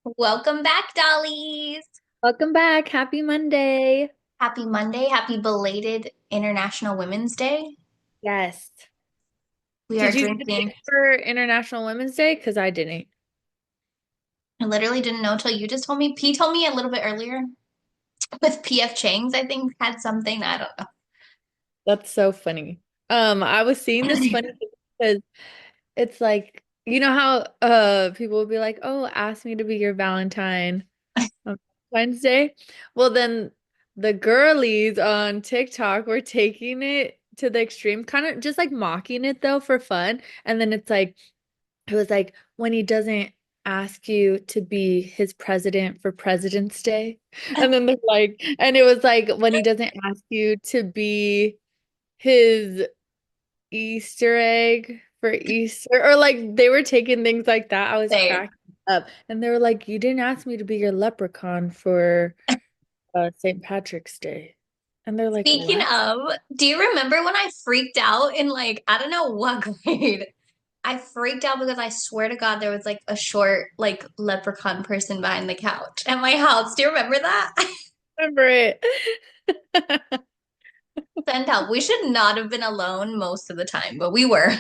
Welcome back, Dollies. Welcome back. Happy Monday. Happy Monday. Happy belated International Women's Day. Yes. We are Did you get it drinking. for International Women's Day? Because I didn't. I literally didn't know till you just told me. P told me a little bit earlier with PF Chang's, I think, had something. I don't That's so funny. I was seeing this know. funny thing because it's like, you know how people will be like, "Oh, ask me to be your Valentine on Wednesday." Well, then the girlies on TikTok were taking it to the extreme, kind of just like mocking it though for fun. And then it was like when he doesn't ask you to be his president for President's Day. And then they're like, and it was like when he doesn't ask you to be his Easter egg for Easter, or like they were taking things like that. I was Same. cracking up. And they were like, you didn't ask me to be your leprechaun for St. Patrick's Day. And they're like, Speaking what? of, do you remember when I freaked out in like, I don't know what grade? I freaked out because I swear to God there was like a short, like leprechaun person behind the couch at my house. Do you remember that? Remember it. Send help. We should not have been alone most of the time, but we were,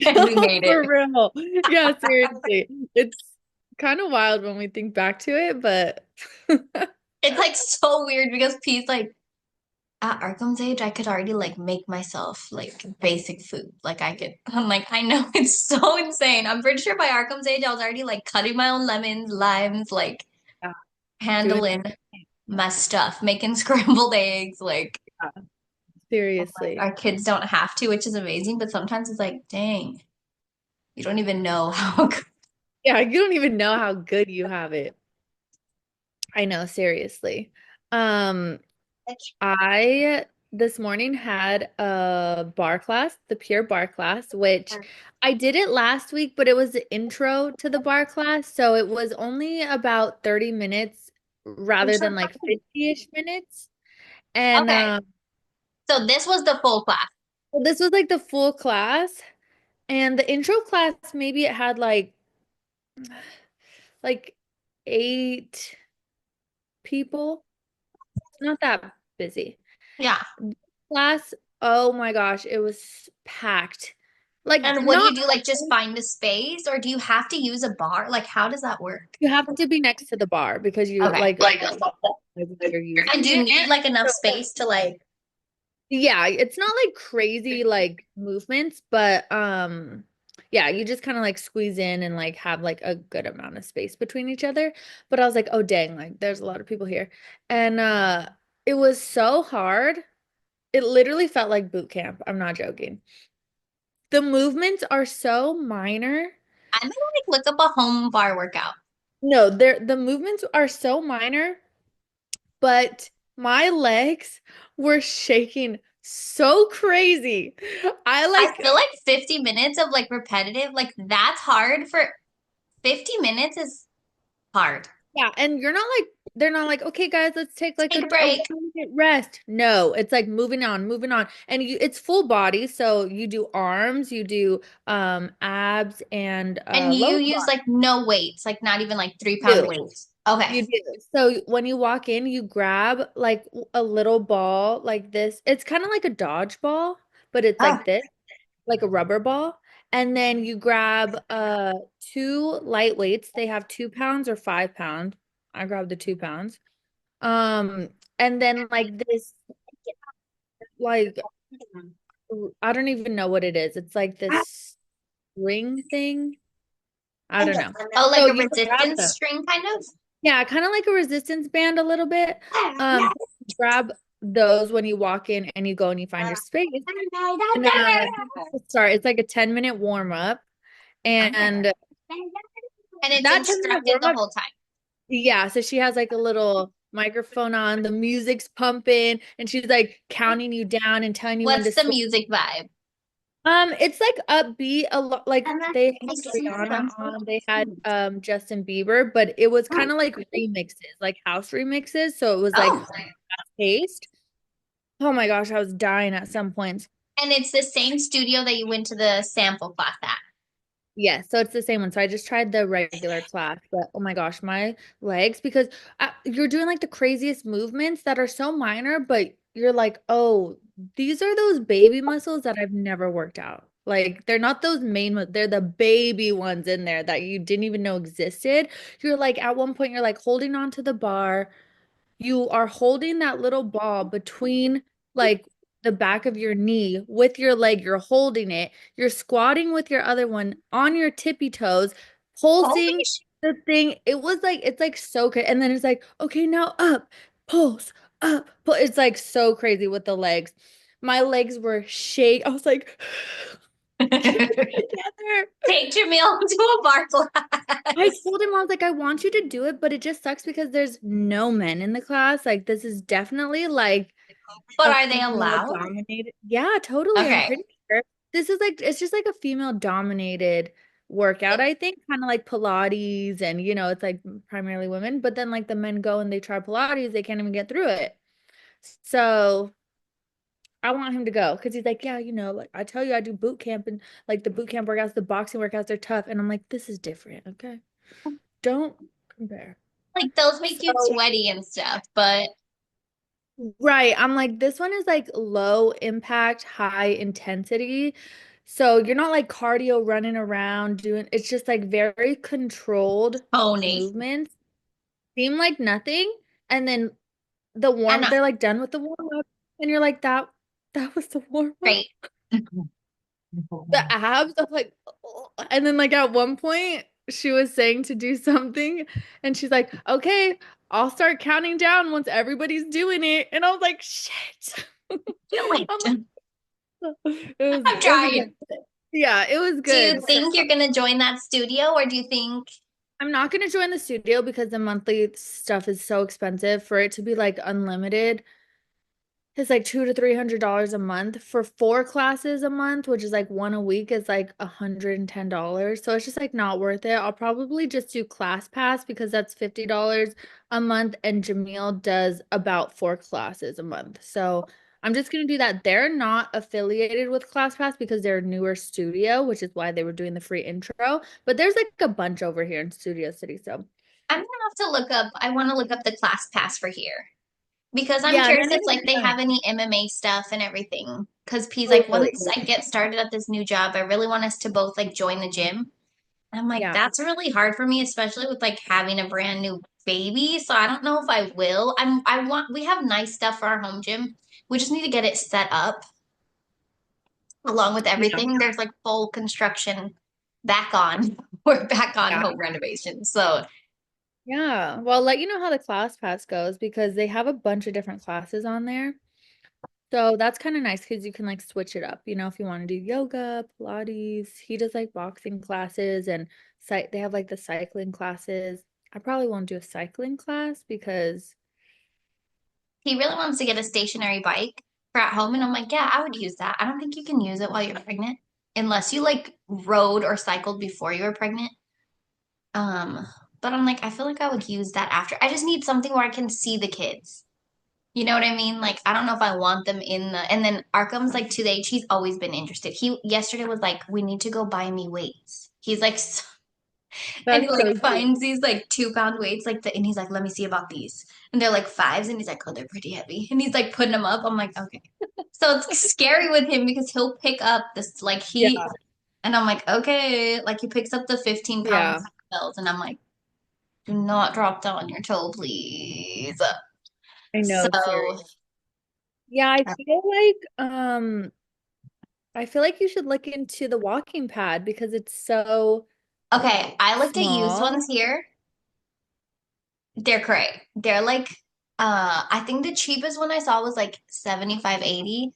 and we made For it. real. Yeah, seriously. It's kind of wild when we think back to it, but It's like so weird because P's like, at Arkham's age, I could already like make myself like basic food. Like I could, I'm like, I know it's so insane. I'm pretty sure by Arkham's age, I was already like cutting my own lemons, limes, like yeah, doing handling my stuff, making scrambled eggs. Like, that. I'm like, Seriously. our kids don't have to, which is amazing. But sometimes it's like, dang, you don't even know how good. Yeah, you don't even know how good you have it. I know, seriously. Um, I this morning had a bar class, the pure bar class, which I did it last week, but it was the intro to the bar class, so it was only about 30 minutes rather than like 50-ish minutes. And Okay, so this was the full class. well, this was like the full class, and the intro class maybe it had like 8 people. It's not that busy. Yeah. Class, oh my gosh, it was packed. Like And what do you not do? Like just find a space, or do you have to use a bar? Like, how does that work? you have to be next to the bar because you Okay. like you're And using do you it. need like enough So, space to like, yeah, it's not like crazy like movements, but yeah, you just kind of like squeeze in and like have like a good amount of space between each other. But I was like, oh dang, like there's a lot of people here. And it was so hard. It literally felt like boot camp. I'm not joking. The movements are so minor. I'm gonna like look up a home bar workout. No, the movements are so minor, but my legs were shaking so crazy. I I like feel like 50 minutes of like repetitive, like that's hard for 50 minutes is hard. yeah, and you're not like they're not like, okay, guys, let's take like Take a a break. 1 minute rest. No, it's like moving on, moving on. And it's full body, so you do arms, you do abs and And you lower use like no weights, like not even like 3 pound body. weights. Okay. You do. So when you walk in, you grab like a little ball like this. It's kind of like a dodgeball, but it's Oh, like this, like a rubber ball. And then you grab two light weights. They have 2 pounds or 5 pounds. I grabbed the 2 pounds. Um, and then like this, like I don't even know what it is. It's like this ring thing. I don't know. oh, So like a you grab resistance them. string kind of? Yeah, kind of like a resistance band a little bit. So grab those when you walk in and you go and you find your space. And start. It's like a 10-minute warm up. And And it's that 10-minute instructed warm the up, whole time. yeah, so she has like a little microphone on, the music's pumping, and she's like counting you down and telling you when to What's the sleep. music vibe? It's like upbeat a lot, like they had Rihanna on, they had Justin Bieber, but it was kind of like remixes, like house remixes, so it was like Oh, paced. Oh my gosh, I was dying at some points. and it's the same studio that you went to the sample class at. Yeah, so it's the same one. So I just tried the regular class, but oh my gosh, my legs, because you're doing like the craziest movements that are so minor, but you're like, oh, these are those baby muscles that I've never worked out. Like they're not those they're the baby ones in there that you didn't even know existed. You're like at one point you're like holding on to the bar. You are holding that little ball between like the back of your knee with your leg. You're holding it. You're squatting with your other one on your tippy toes, Holy pulsing sh- the thing. It was like, it's like so good. And then it's like, okay, now up, pulse, up, pull. It's like so crazy with the legs. My legs were shake. I was like, keep it together. Take Jamil to a bar I class. told him, I was like, I want you to do it, but it just sucks because there's no men in the class. Like, this is definitely like But a are they female allowed? dominated. Yeah, totally. I'm Okay. pretty sure. This is like, it's just like a female dominated workout, I think, kind of like Pilates, and it's like primarily women, but then like the men go and they try Pilates, they can't even get through it. So I want him to go because he's like, yeah, like I tell you, I do boot camp, and like the boot camp workouts, the boxing workouts are tough. And I'm like, this is different. Okay. Don't compare. Like those make you So, sweaty and stuff, but right. I'm like, this one is like low impact, high intensity. So you're not like cardio running around doing, it's just like very controlled Tony. movements. Seem like nothing. And then And they're like done with the warm up. And you're like, that was the warm up. great. The abs, I'm like, "Oh." And then like at one point she was saying to do something and she's like, okay, I'll start counting down once everybody's doing it. And I was like, shit. Do I'm it. like, I'm it was good. trying. Yeah, it was Do you good. So think you're gonna join that studio or do you think I'm not gonna join the studio because the monthly stuff is so expensive for it to be like unlimited. It's like $200 to $300 a month for 4 classes a month, which is like one a week is like $110. So it's just like not worth it. I'll probably just do Class Pass because that's $50 a month, and Jamil does about 4 classes a month. So I'm just gonna do that. They're not affiliated with Class Pass because they're a newer studio, which is why they were doing the free intro. But there's like a bunch over here in Studio City. So I'm gonna have to look up, I want to look up the class pass for here because I'm yeah, curious they're not if like they even have any MMA stuff and everything. Because P's like, totally. once I get started at this new job, I really want us to both like join the gym. And I'm like, Yeah. that's really hard for me, especially with like having a brand new baby. So I don't know if I will. I want we have nice stuff for our home gym. We just need to get it set up along with Yeah. everything. There's like full construction back on. We're back on Yeah. home renovation. So Yeah. Well, let you know how the class pass goes because they have a bunch of different classes on there. So that's kind of nice because you can like switch it up. If you want to do yoga, Pilates, he does like boxing classes and they have like the cycling classes. I probably won't do a cycling class because he really wants to get a stationary bike for at home. And I'm like, yeah, I would use that. I don't think you can use it while you're pregnant unless you like rode or cycled before you were pregnant. Um, but I'm like, I feel like I would use that after. I just need something where I can see the kids. You know what I mean? Like, I don't know if I want them in the, and then Arkham's like to the age, he's always been interested. He yesterday was like, we need to go buy me weights. He's like, and he that's like so cute. finds these like 2 pound weights, like and he's like, let me see about these. And they're like fives, and he's like, oh, they're pretty heavy. And he's like putting them up. I'm like, okay. So it's scary with him because he'll pick up this, like he, Yeah. and I'm like, okay. Like he picks up the 15 pound Yeah. bells, and I'm like, do not drop that on your toe, please. I So, know, serious. Yeah, I feel like you should look into the walking pad because it's so okay, I looked at used small. ones here. They're great. They're like, I think the cheapest one I saw was like 75, 80.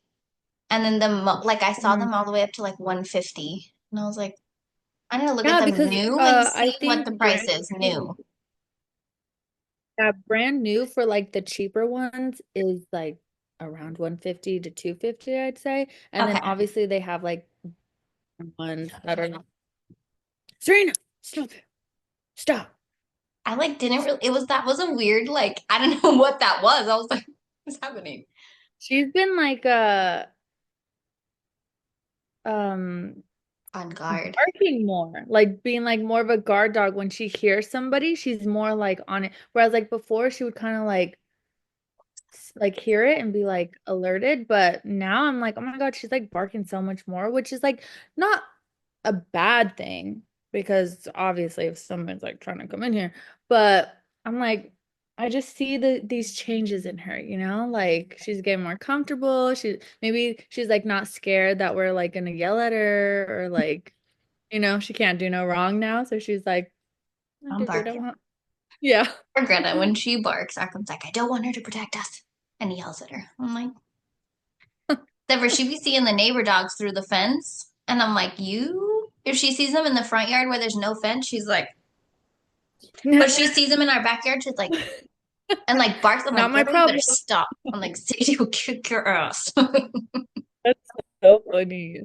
And then like I saw Mhm. them all the way up to like 150. And I was like, I need to look at Yeah, them because new and I see what think the price is new. brand new for like the cheaper ones is like around 150 to 250, I'd say. And then Okay. obviously they have like ones that are not. Serena, stop it. Stop. I like didn't really, it was, that was a weird, like, I don't know what that was. I was like, what's happening? She's been like um On guard. barking more, like being like more of a guard dog. When she hears somebody, she's more like on it. Whereas like before, she would kind of like hear it and be like alerted. But now I'm like, oh my God, she's like barking so much more, which is like not a bad thing because obviously if someone's like trying to come in here, but I'm like, I just see these changes in her, like she's getting more comfortable. Maybe she's like not scared that we're like gonna yell at her or like, she can't do no wrong now. So she's like, I I'm do what I barking. want. Yeah. Or Greta, when she barks, Arkham's like, I don't want her to protect us. And he yells at her. I'm like, never she be seeing the neighbor dogs through the fence. And I'm like, you? If she sees them in the front yard where there's no fence, she's like, but she sees them in our backyard, she's like, and like barks. I'm like, Not my girl, you better problem. stop. I'm like, Sadie will kick your ass. That's so funny.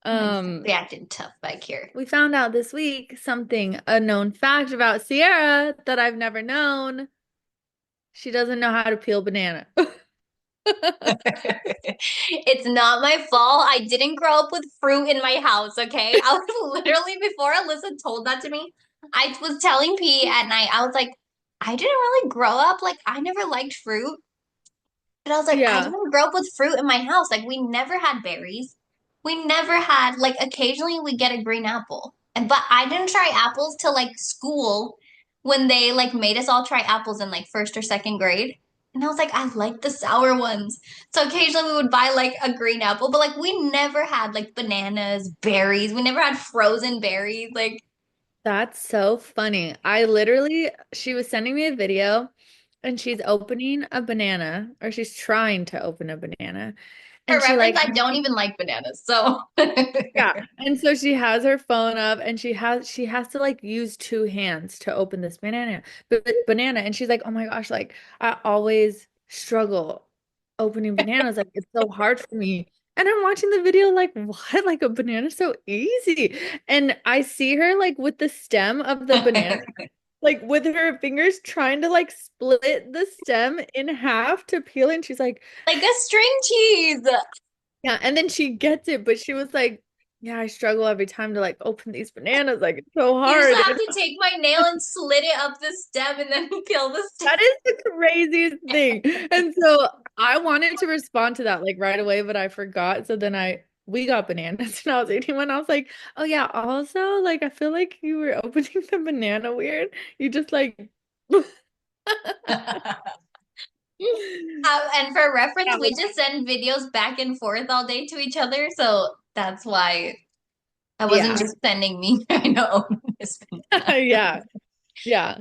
And Um, reacting tough back here. We found out this week something, a known fact about Sierra that I've never known. She doesn't know how to peel banana. It's not my fault. I didn't grow up with fruit in my house, okay? I was literally, before Alyssa told that to me, I was telling P at night, I was like, I didn't really grow up. Like, I never liked fruit. But I was like, I Yeah, didn't grow up with fruit in my house. Like, we never had berries. We never had, like, occasionally we get a green apple. But I didn't try apples till like school when they like made us all try apples in like first or second grade. And I was like, I like the sour ones. So occasionally we would buy like a green apple, but like we never had like bananas, berries. We never had frozen berries. Like, that's so funny. She was sending me a video and she's opening a banana or she's trying to open a banana. for And she reference, like I don't even like bananas. So Yeah. And so she has her phone up and she has to like use two hands to open this banana. And she's like, oh my gosh, like I always struggle opening bananas. Like it's so hard for me. And I'm watching the video like, what? Like a banana's so easy. And I see her like with the stem of the banana, like with her fingers trying to like split the stem in half to peel it. And she's like, like a string cheese. yeah, and then she gets it, but she was like, yeah, I struggle every time to like open these bananas. Like it's so You just hard. have And to take my nail and slit it up the stem and then peel the stem. that is the craziest thing. And so I wanted to respond to that like right away, but I forgot. So then we got bananas and I was eating one. I was like, oh yeah, also like I feel like you were opening the banana weird. You just like And for reference, That we was- just send videos back and forth all day to each other. So that's why I wasn't yeah. just sending me trying to open this banana. Yeah. Yeah.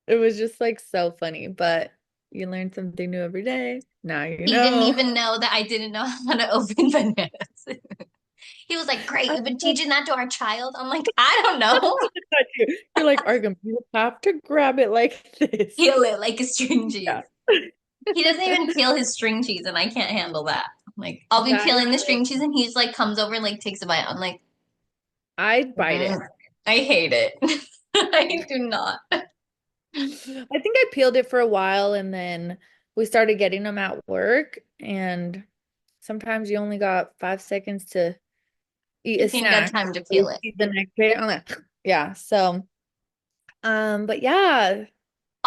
It was just like so funny, but you learn something new every day. Now you He didn't know. even know that I didn't know how to open bananas. He was like, Great, I you've been love teaching that to our child. I'm like, I don't know. that too. You're like, Arkham, you have to grab it like this. Peel it like a string cheese. Yeah. He doesn't even peel his string cheese, and I can't handle that. Like, I'll be That is peeling the so, string cheese, and he's like, comes over and like takes a bite. I'm like, I'd bite "Mm, it. I hate it. I do not. I think I peeled it for a while and then we started getting them at work and sometimes you only got 5 seconds to eat a You ain't got snack. time to So you peel it. eat the next day. I'm like, yeah. So, but yeah,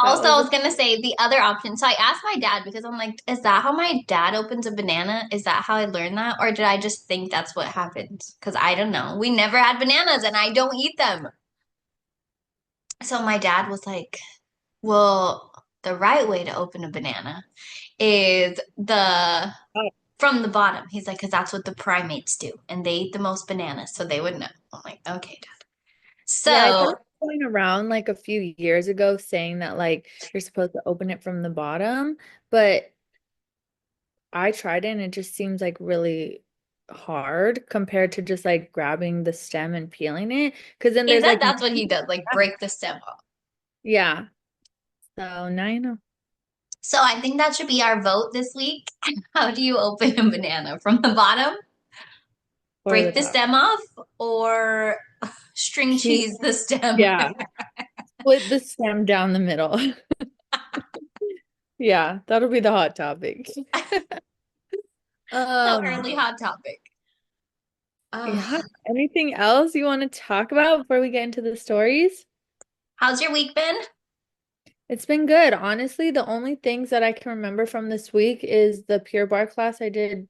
that Also, I was a was gonna say the other option. So I asked my dad because I'm like, is that how my dad opens a banana? Is that how I learned that? Or did I just think that's what happened? Because I don't know. We never had bananas and I don't eat them. So my dad was like, well, the right way to open a banana is the oh, from the bottom. He's like, because that's what the primates do. And they eat the most bananas, so they would know. I'm like, okay, dad. yeah, I So heard going around like a few years ago saying that like you're supposed to open it from the bottom, but I tried it and it just seems like really hard compared to just like grabbing the stem and peeling it. Because then he there's said like, that's what he does, like break the stem off. yeah. So now you know. So I think that should be our vote this week. How do you open a banana? From the bottom, Or the break the top. stem off, or string She, cheese the stem? yeah. Split the stem down the middle. Yeah, that'll be the hot topic. So Um, early hot topic. Yeah. Ugh. Anything else you want to talk about before we get into the stories? How's your week been? It's been good. Honestly, the only things that I can remember from this week is the Pure Barre class I did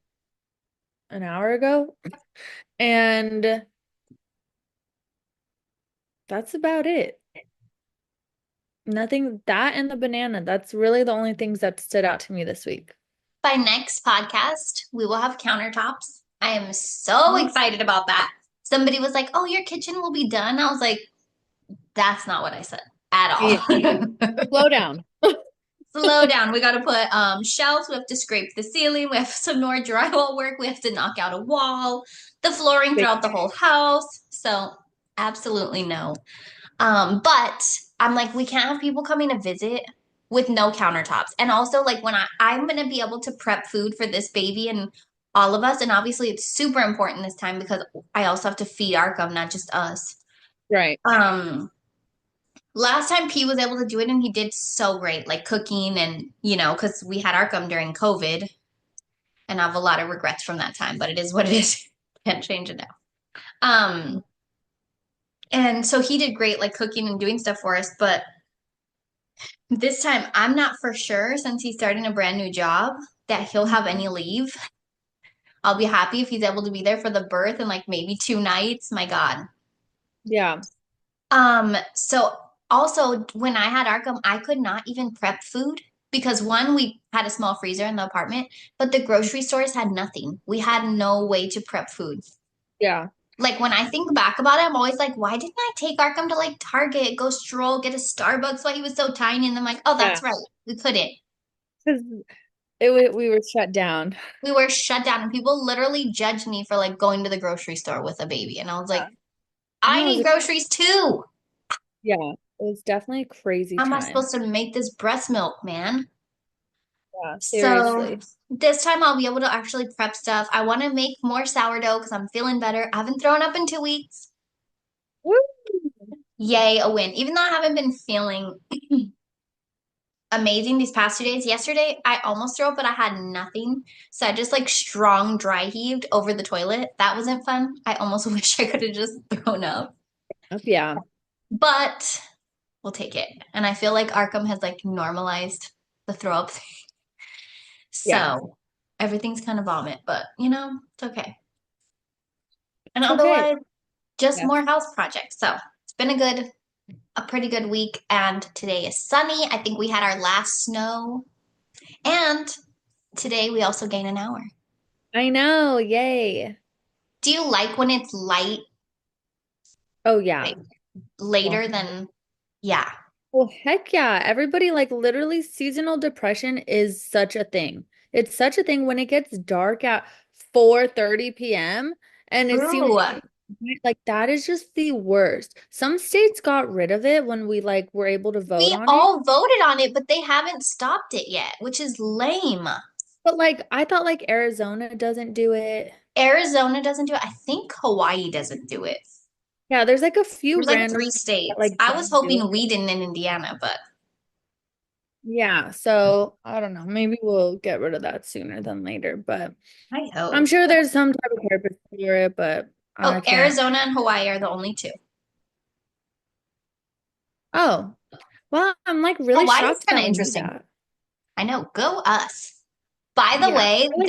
an hour ago. And that's about it. Nothing, that and the banana. That's really the only things that stood out to me this week. By next podcast, we will have countertops. I am so excited about that. Somebody was like, "Oh, your kitchen will be done." I was like, "That's not what I said at Yeah. all." Slow down. Slow down. We got to put shelves. We have to scrape the ceiling. We have some more drywall work. We have to knock out a wall, the flooring Big- throughout the whole house. So, absolutely no. But I'm like, we can't have people coming to visit with no countertops. And also, like, when I'm gonna be able to prep food for this baby and all of us, and obviously it's super important this time because I also have to feed Arkham, not just us. Right. Um, Last time P was able to do it and he did so great, like cooking and because we had Arkham during COVID and I have a lot of regrets from that time, but it is what it is. Can't change it now. Um, and so he did great, like cooking and doing stuff for us, but this time, I'm not for sure since he's starting a brand new job that he'll have any leave. I'll be happy if he's able to be there for the birth and like maybe 2 nights. My God. Yeah. So also when I had Arkham, I could not even prep food because one, we had a small freezer in the apartment, but the grocery stores had nothing. We had no way to prep food. Yeah. Like when I think back about it, I'm always like, why didn't I take Arkham to like Target, go stroll, get a Starbucks while he was so tiny? And I'm like, oh, Yeah. that's right. We couldn't. Because we were shut down. We were shut down and people literally judged me for like going to the grocery store with a baby. And I was like, Yeah. I I know it need was groceries too. yeah, it was definitely a crazy How am I time. supposed to make this breast milk, man? Yeah, So seriously. this time I'll be able to actually prep stuff. I want to make more sourdough because I'm feeling better. I haven't thrown up in 2 weeks. Woo! Yay, a win. Even though I haven't been feeling amazing these past 2 days. Yesterday, I almost threw up, but I had nothing. So I just like strong dry heaved over the toilet. That wasn't fun. I almost wish I could have just thrown up. Yeah. But we'll take it. And I feel like Arkham has like normalized the throw up thing. Yeah. So everything's kind of vomit, but it's okay. And It's okay. otherwise, just Yeah. more house projects. So it's been a pretty good week. And today is sunny. I think we had our last snow. And today we also gain an hour. I know. Yay. Do you like when it's light, Oh like yeah. Well, later than, yeah? well, heck yeah. Everybody like literally seasonal depression is such a thing. It's such a thing when it gets dark at 4:30 p.m. and it seems True. like that is just the worst. Some states got rid of it when we like were able to vote We on it. all voted on it, but they haven't stopped it yet, which is lame. But like I thought like Arizona doesn't do it. Arizona doesn't do it. I think Hawaii doesn't do it. Yeah, there's like a few There's like random three that states. like I was don't do hoping it. we didn't in Indiana, but Yeah, so I don't know. Maybe we'll get rid of that sooner than later, but I I'm hope. sure there's some type of purpose for it, but Oh, I can't. Arizona and Hawaii are the only two. Oh, well, I'm like really Hawaii's shocked kind that of we knew interesting. that. I know. Go us. By the Yeah, way, I feel like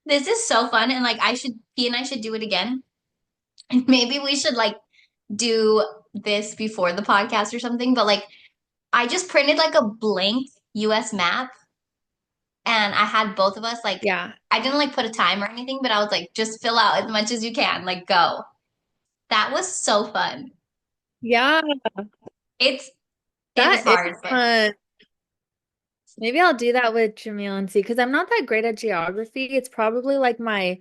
this is so fun and like P and I should do it again. And maybe we should like do this before the podcast or something, but like I just printed like a blank US map and I had both of us like yeah, I didn't like put a time or anything, but I was like just fill out as much as you can, like go. That was so fun. yeah, It's it was that is hard, but fun. Maybe I'll do that with Jamil and see because I'm not that great at geography. It's probably like my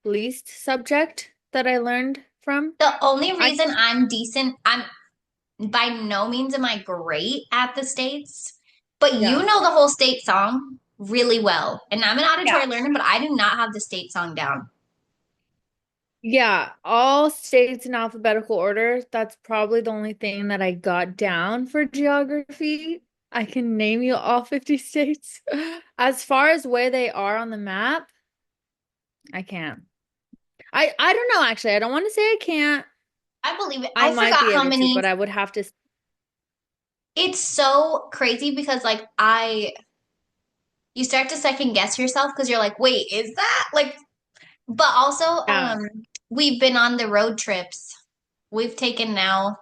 least subject that I learned from. the only I reason I'm decent, I'm by no means am I great at the states, but you yeah. know the whole state song really well. And I'm an Yeah. auditory learner, but I do not have the state song down. Yeah, all states in alphabetical order. That's probably the only thing that I got down for geography. I can name you all 50 states. As far as where they are on the map, I can't. I don't know actually. I don't want to say I can't. I believe it. I I might forgot be how able to, many. but I would have to. It's so crazy because like I you start to second guess yourself because you're like, wait, is that like but also Yeah. we've been on the road trips. We've taken now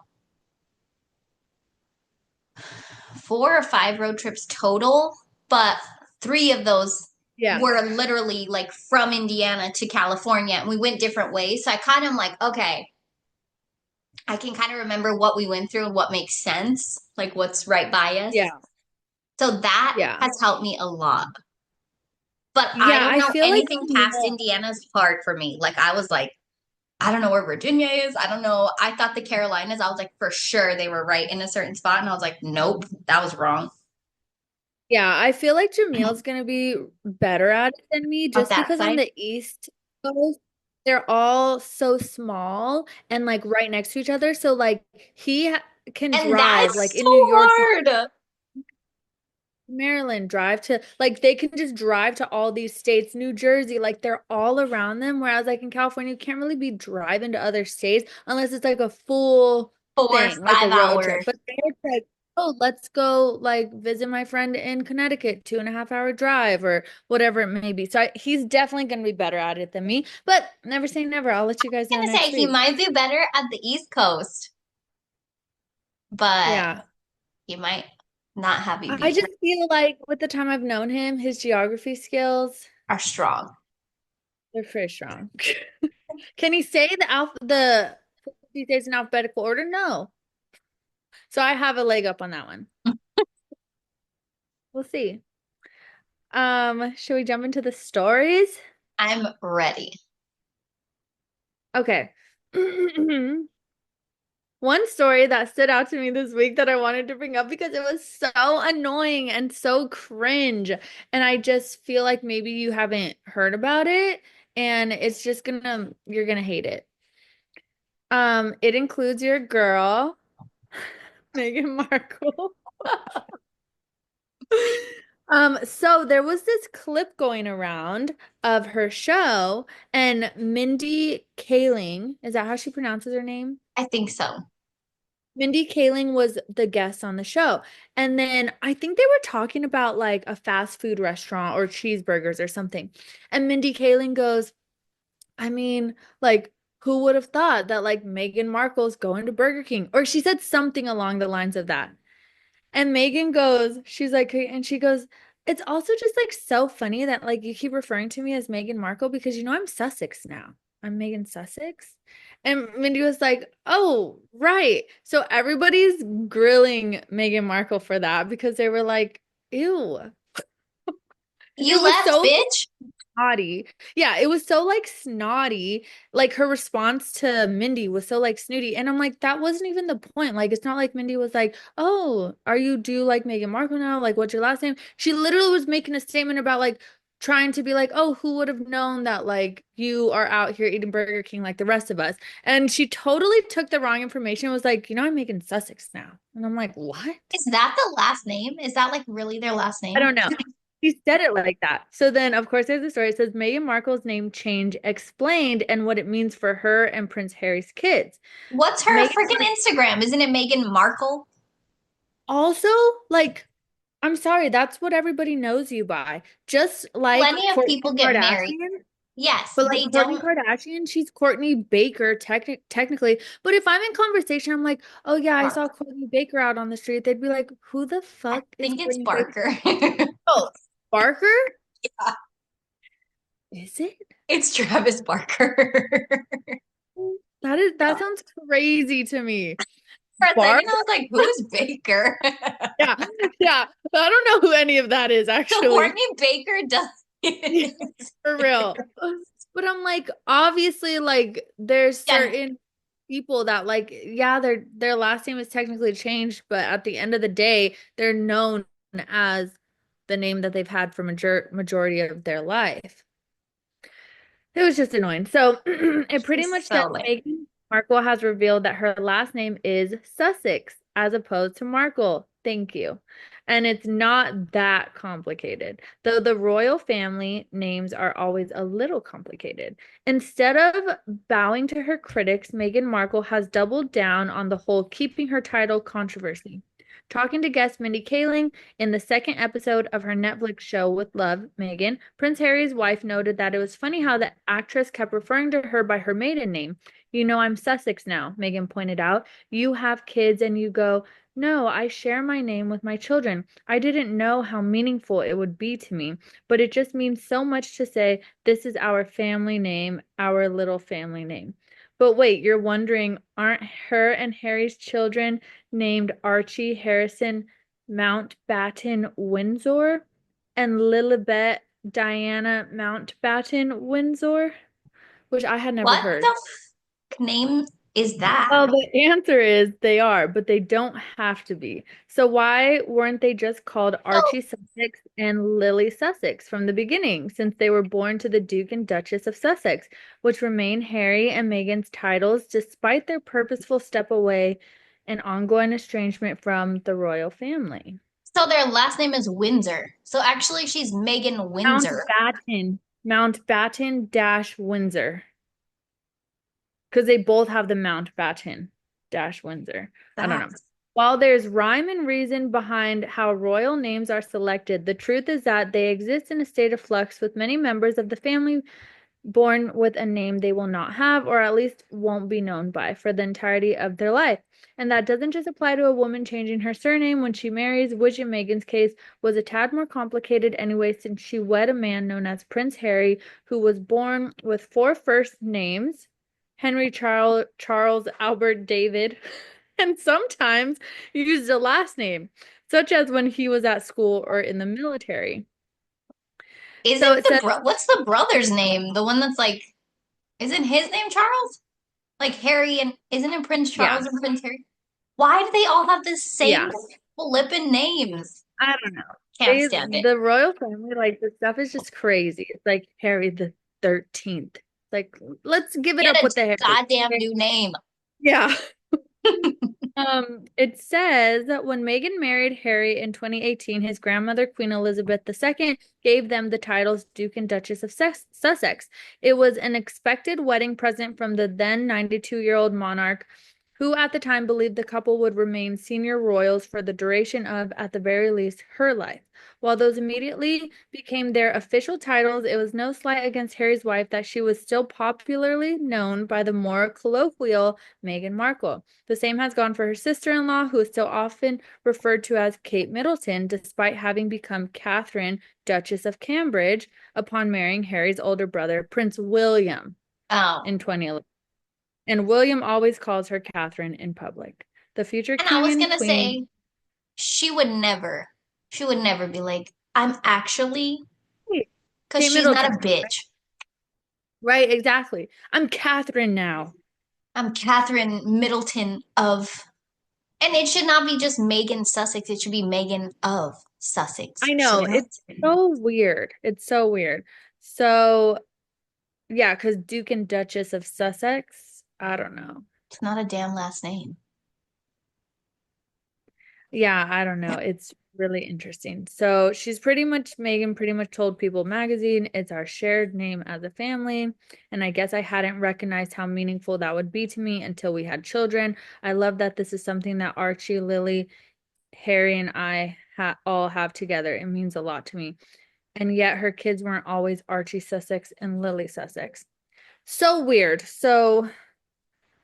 4 or 5 road trips total, but 3 of those Yeah. were literally like from Indiana to California and we went different ways. So I kind of am like, okay, I can kind of remember what we went through and what makes sense, like what's right by us. Yeah. So that Yeah. has helped me a lot. But I Yeah, don't I know feel like anything past Jamil, Indiana's hard for me. Like I was like, I don't know where Virginia is. I don't know. I thought the Carolinas, I was like, for sure they were right in a certain spot. And I was like, nope, that was wrong. yeah, I feel like Jamil's gonna be better at it than me Up just that because on side. the East Coast, they're all so small and like right next to each other. So like can And that drive like is so in New York, hard. Maryland, drive to like they can just drive to all these states, New Jersey, like they're all around them. Whereas like in California, you can't really be driving to other states unless it's like a full Four, thing, like a five road trip. hours. But it's like, oh, let's go like visit my friend in Connecticut, 2.5 hour drive or whatever it may be. So he's definitely gonna be better at it than me. But never say never. I'll let you guys I'm know gonna say next he week. might be better at the East Coast, but Yeah. he might not have you I beat. just feel like with the time I've known him, his geography skills, Are strong. they're pretty strong. Can he say the 50 states in alphabetical order? No. So I have a leg up on that one. We'll see. Should we jump into the stories? I'm ready. Okay. One story that stood out to me this week that I wanted to bring up because it was so annoying and so cringe. And I just feel like maybe you haven't heard about it and it's just you're gonna hate it. It includes your girl, Meghan Markle. So there was this clip going around of her show, and Mindy Kaling, is that how she pronounces her name? I think so. Mindy Kaling was the guest on the show. And then I think they were talking about like a fast food restaurant or cheeseburgers or something. And Mindy Kaling goes, I mean, like, who would have thought that like Meghan Markle's going to Burger King? Or she said something along the lines of that. And Megan goes, she's like, and she goes, it's also just like so funny that like you keep referring to me as Meghan Markle because you know I'm Sussex now. I'm Megan Sussex. And Mindy was like, oh, right. So everybody's grilling Meghan Markle for that because they were like, ew. You It was left, so bitch. snotty. Yeah, it was so like snotty. Like her response to Mindy was so like snooty. And I'm like, that wasn't even the point. Like, it's not like Mindy was like, oh, do you like Meghan Markle now? Like, what's your last name? She literally was making a statement about like trying to be like, oh, who would have known that like you are out here eating Burger King like the rest of us? And she totally took the wrong information and was like, you know, I'm making Sussex now. And I'm like, what? Is that the last name? Is that like really their last I name? don't know. She said it like that. So then, of course, there's a story. It says Meghan Markle's name change explained and what it means for her and Prince Harry's kids. What's her Meghan freaking Instagram? Isn't it Meghan Markle? also, like, I'm sorry, that's what everybody knows you by. Just like Plenty of Kourtney people get married. Kardashian, Yes, but like they Kourtney don't. Kardashian, she's Kourtney Baker, technically. But if I'm in conversation, I'm like, oh yeah, I saw Barker. Kourtney Baker out on the street. They'd be like, who the I fuck is think it's Kourtney Baker? Barker. Oh, Barker? Is it? It's Travis Barker. That sounds crazy to me. For a Bar? second, I was like, who's Baker? Yeah. Yeah. I don't know who any of that is So actually. Courtney Baker does it. For real. But I'm like, obviously, like there's Yeah, certain people that like, yeah, their last name is technically changed, but at the end of the day, they're known as the name that they've had for majority of their life. It was just annoying. So it pretty she's much says so like, Meghan Markle has revealed that her last name is Sussex, as opposed to Markle. Thank you. And it's not that complicated, though the royal family names are always a little complicated. Instead of bowing to her critics, Meghan Markle has doubled down on the whole keeping her title controversy. Talking to guest Mindy Kaling in the second episode of her Netflix show With Love, Meghan, Prince Harry's wife noted that it was funny how the actress kept referring to her by her maiden name. You know, I'm Sussex now, Meghan pointed out. You have kids and you go, no, I share my name with my children. I didn't know how meaningful it would be to me, but it just means so much to say, this is our family name, our little family name. But wait, you're wondering, aren't her and Harry's children named Archie Harrison Mountbatten Windsor and Lilibet Diana Mountbatten Windsor? Which I had never What heard. the name is Well, that? the answer is they are, but they don't have to be. So why weren't they just called So, Archie Sussex and Lily Sussex from the beginning, since they were born to the Duke and Duchess of Sussex, which remain Harry and Meghan's titles despite their purposeful step away and ongoing estrangement from the royal family? so their last name is Windsor. So actually, she's Megan Windsor. Mountbatten. Mountbatten dash Windsor. Because they both have the Mountbatten dash Windsor. I don't know. That's While there's rhyme and reason behind how royal names are selected, the truth is that they exist in a state of flux with many members of the family born with a name they will not have or at least won't be known by for the entirety of their life. And that doesn't just apply to a woman changing her surname when she marries, which in Meghan's case was a tad more complicated anyway, since she wed a man known as Prince Harry, who was born with four first names: Henry Charles Albert David, and sometimes used a last name, such as when he was at school or in the military. So isn't it says, what's the brother's name? The one that's like, isn't his name Charles? Like Harry and isn't it Prince yeah, Charles and Prince Harry? Why do they all have the same yeah. flippin' names? I don't know. Can't stand it. The royal family, like the stuff is just crazy. It's like Harry the 13th. Like, let's give it Get up a with the Harry. goddamn new name. Yeah. It says that when Meghan married Harry in 2018, his grandmother, Queen Elizabeth II, gave them the titles Duke and Duchess of Sussex. It was an expected wedding present from the then 92-year-old monarch, who at the time believed the couple would remain senior royals for the duration of, at the very least, her life. While those immediately became their official titles, it was no slight against Harry's wife that she was still popularly known by the more colloquial Meghan Markle. The same has gone for her sister-in-law, who is still often referred to as Kate Middleton, despite having become Catherine, Duchess of Cambridge, upon marrying Harry's older brother, Prince William, Oh. in 2011. And William always calls her Catherine in public. The future And I king was and gonna queen. say she would never be like, I'm actually, Hey, because Kate she's not Middleton. a bitch. Right, exactly. I'm Catherine now. I'm Catherine Middleton of, and it should not be just Megan Sussex. It should be Megan of Sussex, I know. shouldn't It's it? so weird. It's so weird. So, yeah, because Duke and Duchess of Sussex, I don't know. It's not a damn last name. Yeah, I don't know. It's really interesting. So she's pretty much, Meghan pretty much told People magazine, it's our shared name as a family. And I guess I hadn't recognized how meaningful that would be to me until we had children. I love that this is something that Archie, Lily, Harry, and I all have together. It means a lot to me. And yet her kids weren't always Archie Sussex and Lily Sussex. So weird. So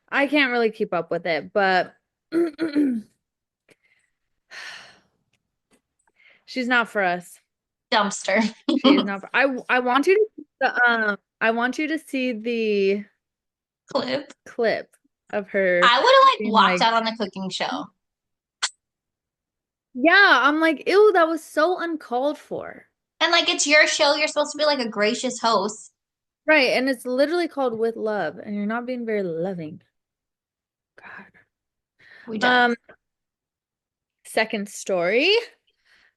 I can't really keep up with it, but she's not for us. Dumpster. She is not. I want you to see I want you to see the Clip. clip of her I would have like being walked like, out on the cooking show. yeah, I'm like, ew, that was so uncalled for. And like it's your show, you're supposed to be like a gracious host. Right, and it's literally called With Love, and you're not being very loving. God. We done. Um, second story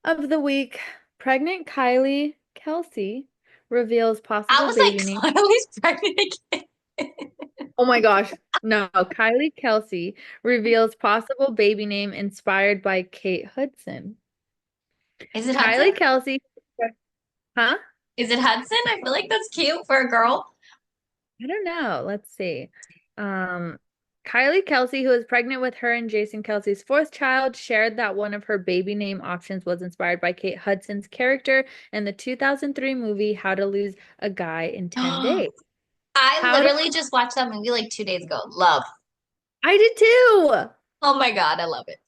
of the week. Pregnant Kylie Kelsey reveals I possible was baby name. like, Kylie's pregnant again. Oh my gosh. No, Kylie Kelsey reveals possible baby name inspired by Kate Hudson. Is it Hudson? Kylie Kelsey, huh? Is it Hudson? I feel like that's cute for a girl. I don't know. Let's see. Um, Kylie Kelsey, who is pregnant with her and Jason Kelsey's fourth child, shared that one of her baby name options was inspired by Kate Hudson's character in the 2003 movie How to Lose a Guy in 10 Days. I How to, literally just watched that movie like 2 days ago. Love. I did too. Oh my God, I love it.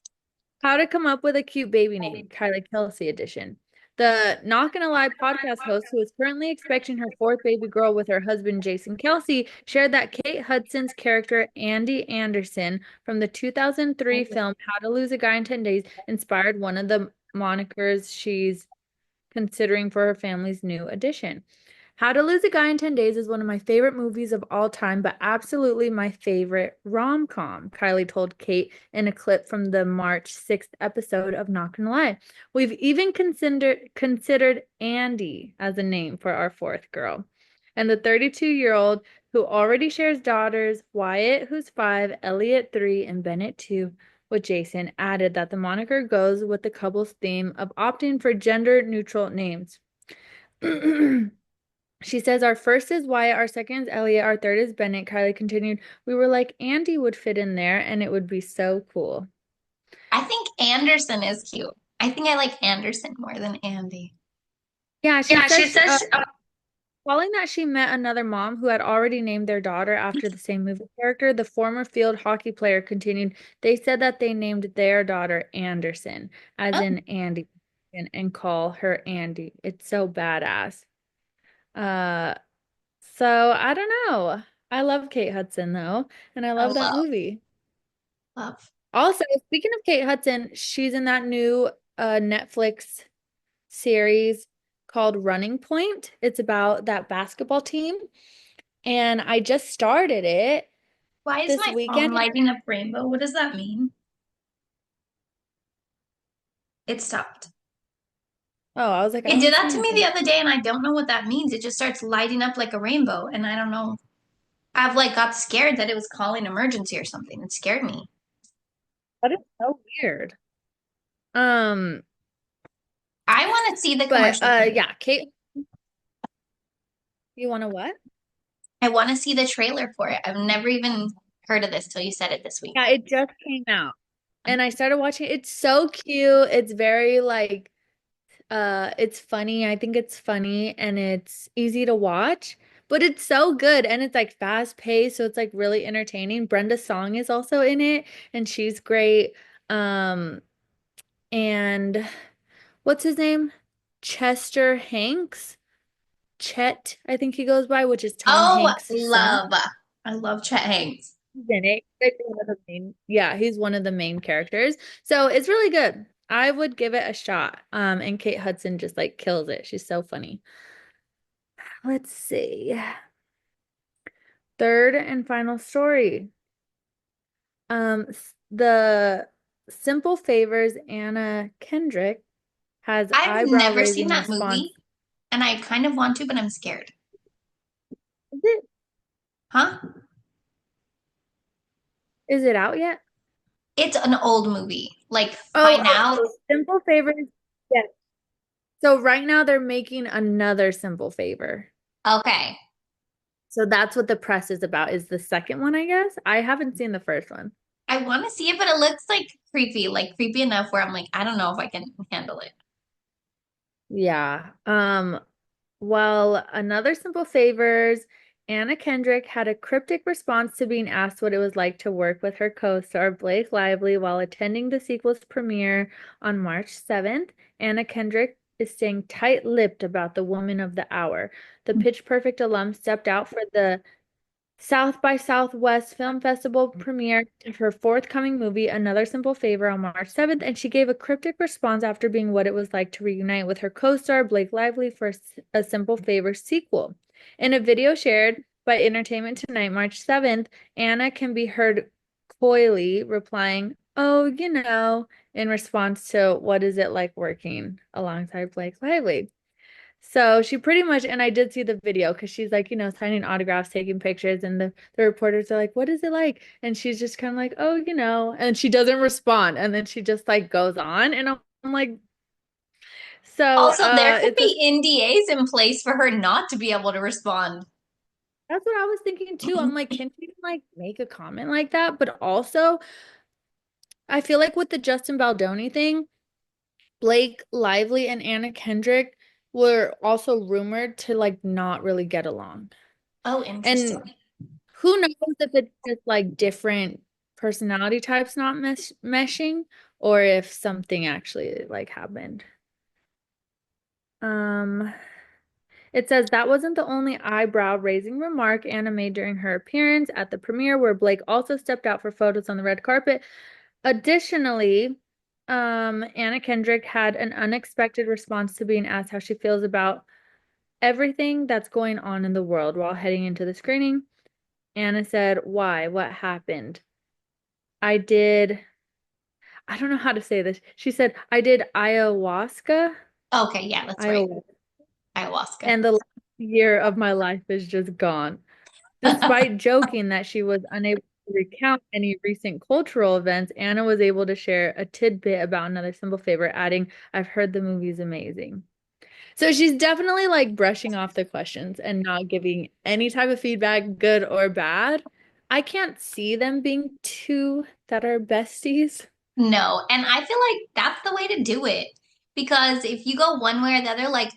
How to come up with a cute baby name, Kylie Kelsey edition. The Not Gonna Lie podcast host, who is currently expecting her fourth baby girl with her husband Jason Kelsey, shared that Kate Hudson's character Andy Anderson from the 2003 film How to Lose a Guy in 10 Days inspired one of the monikers she's considering for her family's new addition. How to Lose a Guy in 10 Days is one of my favorite movies of all time, but absolutely my favorite rom-com, Kylie told Kate in a clip from the March 6th episode of Not Gonna Lie. We've even considered Andy as a name for our fourth girl. And the 32-year-old who already shares daughters, Wyatt, who's 5, Elliot 3, and Bennett 2, with Jason, added that the moniker goes with the couple's theme of opting for gender-neutral names. She says, our first is Wyatt, our second is Elliot, our third is Bennett. Kylie continued, we were like, Andy would fit in there and it would be so cool. I think Anderson is cute. I think I like Anderson more than Andy. Yeah, she Yeah, she says, says, following that she met another mom who had already named their daughter after the same movie character, the former field hockey player continued, they said that they named their daughter Anderson, as oh, in Andy, and call her Andy. It's so badass. Uh, so I don't know. I love Kate Hudson though, and I I love that love, movie. love. Also, speaking of Kate Hudson, she's in that new Netflix series called Running Point. It's about that basketball team, and I just started it Why is this my phone weekend. lighting up rainbow? What does that mean? It stopped. Oh, I was like, I It did don't that see to me the anything. other day, and I don't know what that means. It just starts lighting up like a rainbow, and I don't know. I've like got scared that it was calling emergency or something. It scared me. That is so weird. Um, I want to see the but commercial for it. yeah, Kate, you want to what? I want to see the trailer for it. I've never even heard of this till you said it this week. Yeah, it just came out. And I started watching it. It's so cute. It's very like it's funny. I think it's funny and it's easy to watch, but it's so good and it's like fast paced, so it's like really entertaining. Brenda Song is also in it and she's great. Um and what's his name? Chester Hanks. Chet, I think he goes by, which is Tom Oh, Hanks' son. love. I love Chet Hanks. He's in it. He's like one of the main, yeah, he's one of the main characters. So it's really good. I would give it a shot. And Kate Hudson just like kills it. She's so funny. Let's see. Third and final story. The Simple Favors Anna Kendrick has I've eyebrow never seen raising that response. movie, and I kind of want to, but I'm scared. Is it Huh? is it out yet? It's an old movie. Like by Oh, now, so Simple Favors. Yes. So right now they're making another Simple Favor. okay. So that's what the press is about, is the second one, I guess. I haven't seen the first one. I want to see it, but it looks like creepy enough where I'm like, I don't know if I can handle it. Yeah. Well, another Simple Favors, Anna Kendrick had a cryptic response to being asked what it was like to work with her co-star Blake Lively while attending the sequel's premiere on March 7th. Anna Kendrick is staying tight-lipped about the woman of the hour. The Pitch Perfect alum stepped out for the South by Southwest Film Festival premiere of her forthcoming movie, Another Simple Favor, on March 7th, and she gave a cryptic response after being what it was like to reunite with her co-star Blake Lively for a Simple Favor sequel. In a video shared by Entertainment Tonight, March 7th, Anna can be heard coyly replying, "Oh, in response to what is it like working alongside Blake Lively. So she pretty much, and I did see the video because she's like, signing autographs, taking pictures, and the reporters are like, "What is it like?" And she's just kind of like, "Oh, and she doesn't respond, and then she just like goes on, and I'm like, so Also, there could it's a be NDAs in place for her not to be able to respond. that's what I was thinking too. I'm like, can she like make a comment like that? But also, I feel like with the Justin Baldoni thing, Blake Lively and Anna Kendrick were also rumored to like not really get along. Oh, interesting. And who knows if it's just like different personality types not meshing or if something actually like happened. Um, it says that wasn't the only eyebrow-raising remark Anna made during her appearance at the premiere, where Blake also stepped out for photos on the red carpet. Additionally, Anna Kendrick had an unexpected response to being asked how she feels about everything that's going on in the world while heading into the screening. Anna said, "Why? What happened? I did, I don't know how to say this. She said, I did ayahuasca, Okay, yeah, that's right. ayahuasca, Ayahuasca. and the last year of my life is just gone." Despite joking that she was unable to recount any recent cultural events, Anna was able to share a tidbit about another simple favorite, adding, "I've heard the movie's amazing." So she's definitely like brushing off the questions and not giving any type of feedback, good or bad. I can't see them being two that are besties. No, and I feel like that's the way to do it. Because if you go one way or the other, like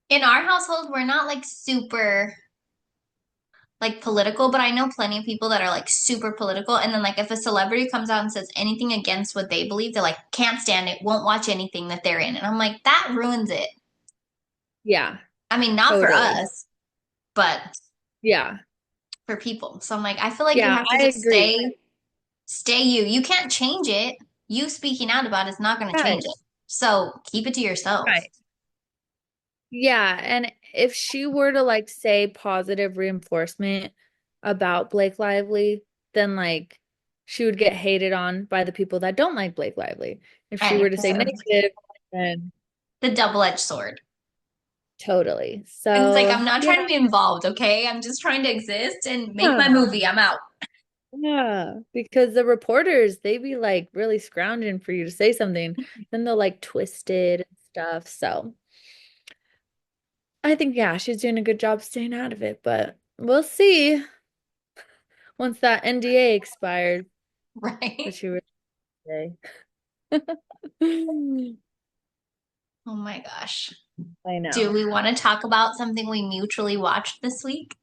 in our household, we're not like super like political, but I know plenty of people that are like super political. And then like if a celebrity comes out and says anything against what they believe, they're like, can't stand it, won't watch anything that they're in. And I'm like, that ruins it. Yeah, I mean, not for totally. us, but Yeah. for people. So I'm like, I feel like you Yeah, have to I just agree. stay you. You can't change it. You speaking out about it's not going to change Right. it. So keep it to yourself. Right. Yeah, and if she were to like say positive reinforcement about Blake Lively, then like she would get hated on by the people that don't like Blake Lively. If she And were to say negative, then the double-edged sword. totally. And it's like, So, I'm not yeah. trying to be involved, okay? I'm just trying to exist and make my Yeah. movie. I'm out. Yeah, because the reporters, they be like really scrounging for you to say something, then they'll like twist it and stuff. So, I think yeah, she's doing a good job staying out of it, but we'll see once that NDA expired. What Right? she would say. Oh my gosh. I Do know. we want to talk about something we mutually watched this week?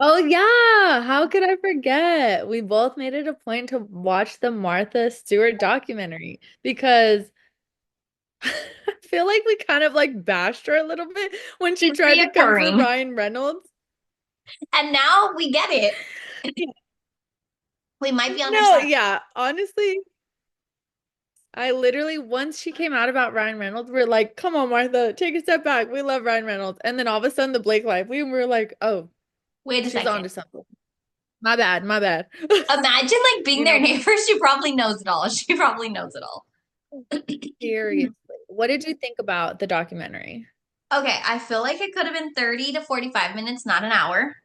Oh yeah, how could I forget? We both made it a point to watch the Martha Stewart documentary because I feel like we kind of like bashed her a little bit when she tried to come for Reoccurring. Ryan Reynolds. And now we get it. We might be on her No, side. yeah, honestly, I literally, once she came out about Ryan Reynolds, we are like, come on, Martha, take a step back. We love Ryan Reynolds. And then all of a sudden, the Blake Lively, and we were like, oh, Wait a she's on second. to something. My bad, my bad. Imagine like being You their know, neighbor. She probably knows it all. She probably knows it all. seriously. What did you think about the documentary? Okay, I feel like it could have been 30 to 45 minutes, not an hour.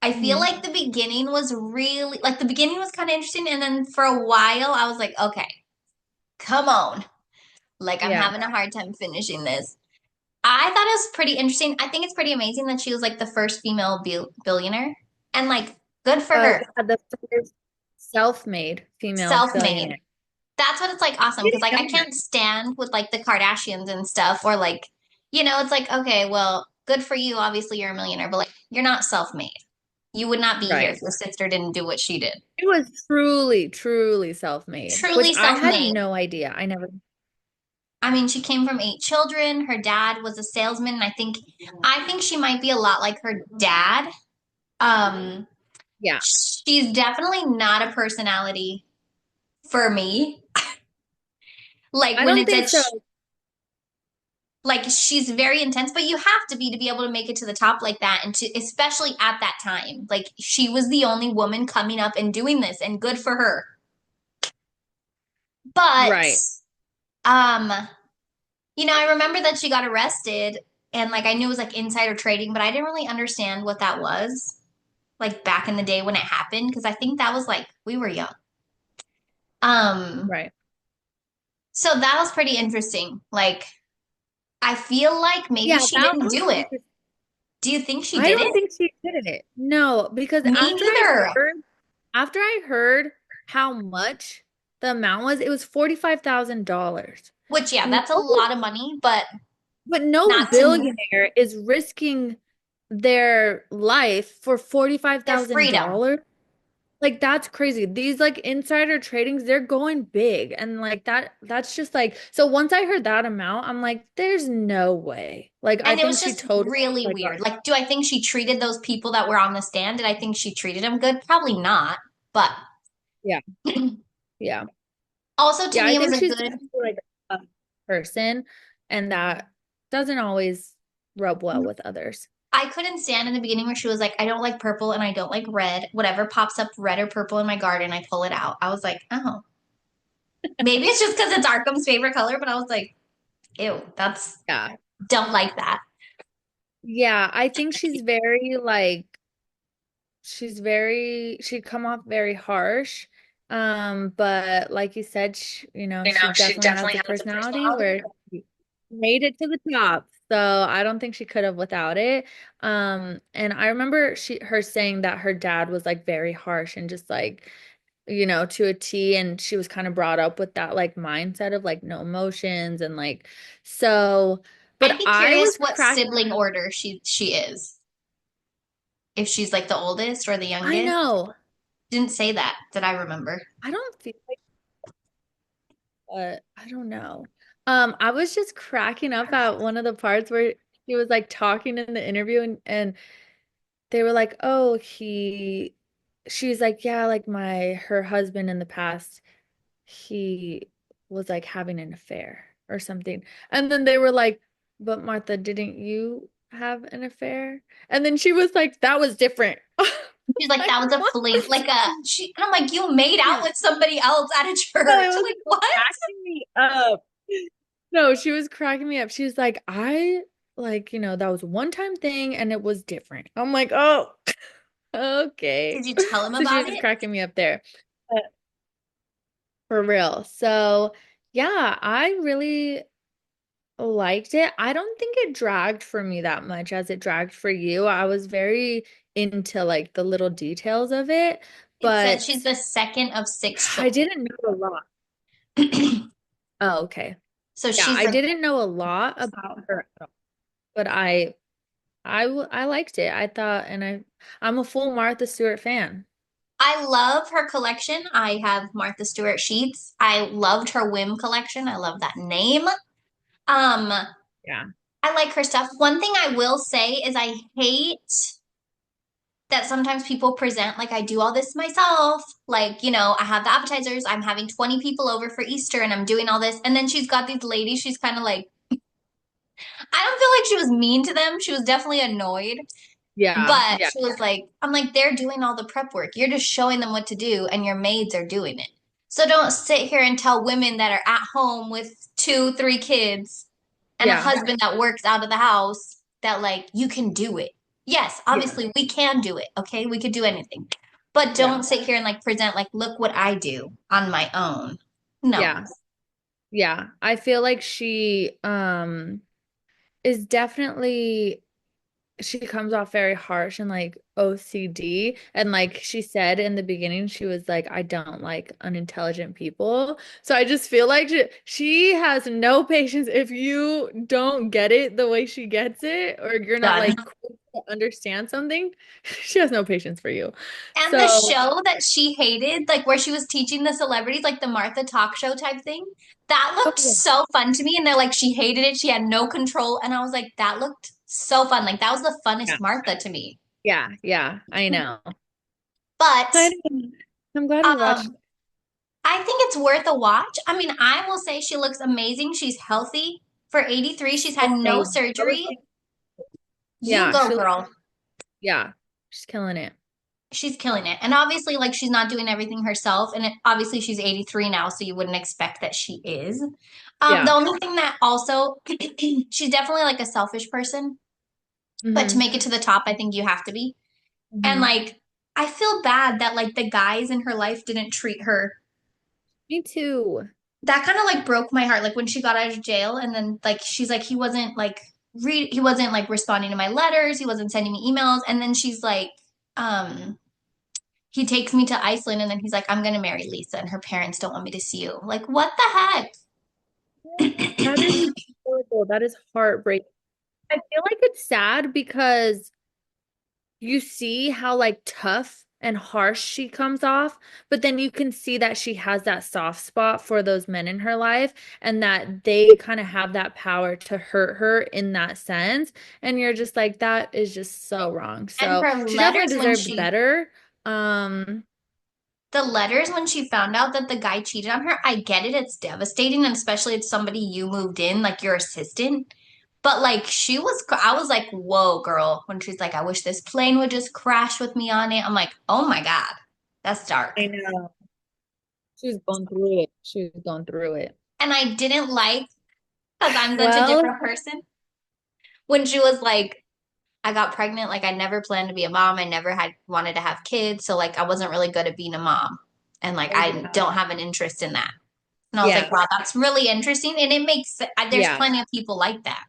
I feel Mhm. like the beginning was kind of interesting. And then for a while, I was like, okay, come on. Like, I'm Yeah. having a hard time finishing this. I thought it was pretty interesting. I think it's pretty amazing that she was like the first female billionaire. And like, good for Oh, her. yeah, the first self-made female Self made. billionaire. That's what it's like I awesome. Cause didn't like, I know that. can't stand with like the Kardashians and stuff, or like, it's like, okay, well, good for you. Obviously, you're a millionaire, but like, you're not self made. You would not be here Right. if your sister didn't do what she did. It was truly, truly self-made, which Truly I self had made. no idea. I never, I mean, she came from 8 children. Her dad was a salesman, and I think she might be a lot like her dad. Um, yeah. she's definitely not a personality for me. Like I when don't it's think at, so. like she's very intense, but you have to be able to make it to the top like that, and to especially at that time. Like she was the only woman coming up and doing this, and good for her. But Right. um, I remember that she got arrested and like I knew it was like insider trading, but I didn't really understand what that was like back in the day when it happened because I think that was like we were young. Um, Right. so that was pretty interesting. Like I feel like maybe Yeah, she that didn't was do it. interesting. Do you think she I did don't it? think she did it. No, because Me neither. after I heard how much the amount was, it was $45,000. Which yeah, No, that's a lot of money, but but no not to me. billionaire is risking their life for Their freedom. $45,000. Like that's crazy. These like insider tradings, they're going big. And like that's just like so once I heard that amount, I'm like, there's no way. Like I And it think was she just totally really like weird. Like, do I think she treated those people that were on the stand? Did I think she treated them good? Probably not. But yeah, yeah. also to Yeah, me, I it was think a she's good. definitely like a person and that doesn't always rub well with others. I couldn't stand in the beginning where she was like, I don't like purple and I don't like red. Whatever pops up red or purple in my garden, I pull it out. I was like, oh, maybe it's just because it's Arkham's favorite color, but I was like, ew, that's Yeah. don't like that. Yeah, I think she's very like she'd come off very harsh. But like you said, she She definitely has definitely the has a personality where personality. she made it to the top. So I don't think she could have without it. And I remember her saying that her dad was like very harsh and just like, to a T, and she was kind of brought up with that like mindset of like no emotions and like so, I'd but be I curious was what cracked. sibling order she is. If she's like the oldest or the I youngest. know. Didn't say that I remember. I don't feel like I don't know. I was just cracking up at one of the parts where he was like talking in the interview and they were like, "Oh, she's like, yeah, like her husband in the past, he was like having an affair or something." And then they were like, "But Martha, didn't you have an affair?" And then she was like, "That was different." She's like, Like, that was a what? fling. Like a she I'm like, you made out with somebody else at a No, church. it was Like what? cracking me up. No, she was cracking me up. She was like, that was a one-time thing and it was different. I'm like, oh, okay. Did you tell him So she about was just it? cracking me up there. But for real. So yeah, I really liked it. I don't think it dragged for me that much as it dragged for you. I was very into like the little details of it, It said she's but the second of six I children. didn't know a lot. Oh, okay. So Yeah, she's I the didn't know a lot about her, but I liked it. I thought, and I'm a full Martha Stewart fan. I love her collection. I have Martha Stewart sheets. I loved her Whim collection. I love that name. Yeah. I like her stuff. One thing I will say is I hate that sometimes people present like I do all this myself. Like, I have the appetizers, I'm having 20 people over for Easter and I'm doing all this. And then she's got these ladies, she's kind of like, I don't feel like she was mean to them. She was definitely annoyed, Yeah. but she was like, I'm like, they're doing all the prep work. You're just showing them what to do and your maids are doing it. So don't sit here and tell women that are at home with two, three kids and a Yeah. husband that works out of the house that like you can do it. Yes, Yeah. obviously we can do it. Okay, we could do anything, but Yeah. don't sit here and like present like look what I do on my own. No, Yeah. Yeah. I feel like she is definitely she comes off very harsh and like OCD. And like she said in the beginning, she was like, I don't like unintelligent people. So I just feel like she has no patience if you don't get it the way she gets it, or you're not done. like quick to understand something. She has no patience for you. And the So, show that she hated, like where she was teaching the celebrities, like the Martha talk show type thing, that oh looked yeah, so fun to me. And they're like, she hated it. She had no control. And I was like, that looked so fun. Like that was the yeah, funnest Martha to me. yeah, yeah, I know. But I know. I'm glad we watched. um, I think it's worth a watch. I mean, I will say she looks amazing. She's healthy. For 83, she's had So no amazing. I was surgery. like, You yeah, go, girl. yeah, she's killing it. she's killing it. And obviously, like she's not doing everything herself. And obviously, she's 83 now, so you wouldn't expect that she is. The Yeah. only thing that also, she's definitely like a selfish person. But to Hmm. make it to the top, I think you have to be. And Hmm. like, I feel bad that like the guys in her life didn't treat her. Me too. That kind of like broke my heart. Like when she got out of jail, and then like she's like he wasn't like he wasn't like responding to my letters. He wasn't sending me emails. And then she's like, um, he takes me to Iceland, and then he's like, I'm gonna marry Lisa, and her parents don't want me to see you. Like, what the heck? That is horrible. That is heartbreaking. I feel like it's sad because you see how like tough and harsh she comes off, but then you can see that she has that soft spot for those men in her life and that they kind of have that power to hurt her in that sense. And you're just like, that is just so wrong. And So her she definitely letters when deserved she better. Um, the letters when she found out that the guy cheated on her, I get it, it's devastating, and especially it's somebody you moved in, like your assistant. But like I was like, whoa, girl, when she's like, I wish this plane would just crash with me on it. I'm like, oh my God, that's dark. I know. She was going through it. She was going through it. And I didn't like, because I'm such a Well, different person, when she was like, I got pregnant, like I never planned to be a mom. I never had wanted to have kids. So like I wasn't really good at being a mom. And like oh I yeah. don't have an interest in that. And I was like, Yeah. wow, that's really interesting. And it makes, there's Yeah. plenty of people like that.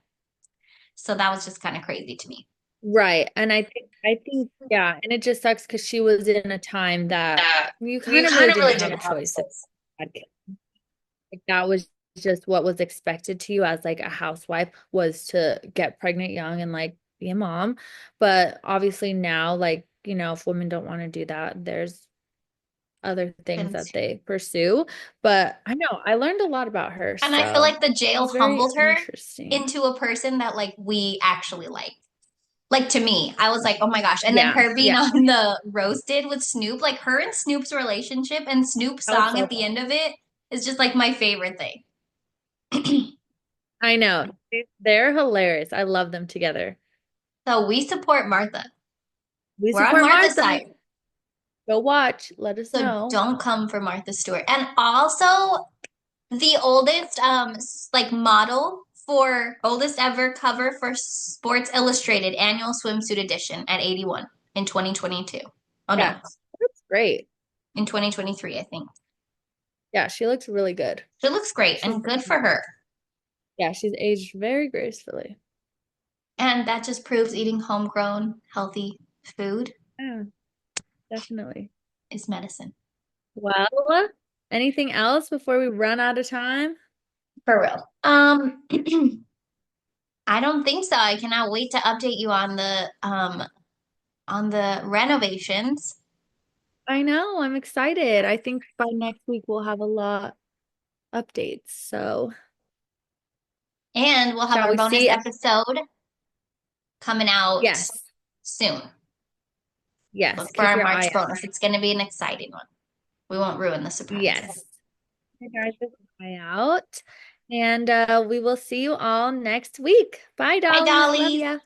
So that was just kind of crazy to me. Right. And I think, yeah, and it just sucks because she was in a time that you You kind of kind really of didn't really have a didn't have a choice. choice. Like that was just what was expected to you as like a housewife was to get pregnant young and like be a mom. But obviously now, like, if women don't want to do that, there's other things And that they pursue. But I know I learned a lot about her, I feel so like the it jail was very humbled her interesting. into a person that like we actually like. Like to me, I was like, oh my gosh. And then Yeah, her being yeah. on the roasted with Snoop, like her and Snoop's relationship and Snoop's That was song so at the end of it is just like my favorite thing. I know. They're hilarious. I love them together. So we support Martha. We We're on support Martha's Martha. side. Go watch. Let us So know. don't come for Martha Stewart. And also the oldest like model for oldest ever cover for Sports Illustrated annual swimsuit edition at 81 in 2022. Oh Yeah, no, that's great. in 2023, I think. Yeah, she looks really good. She looks great She's and good for her. yeah, she's aged very gracefully. And that just proves eating homegrown, healthy food Yeah, definitely. is medicine. Well, anything else before we run out of time? For real. I don't think so. I cannot wait to update you on the renovations. I know, I'm excited. I think by next week we'll have a lot updates. So, And we'll have shall our we bonus see? episode coming out Yes. soon. Yes, Look for keep our your March eye out. bonus. It's going to be an exciting one. We won't ruin the surprise. Yes. Hey guys, keep your eye out. And we will see you all next week. Bye, Bye, dollies. Love Dolly. ya.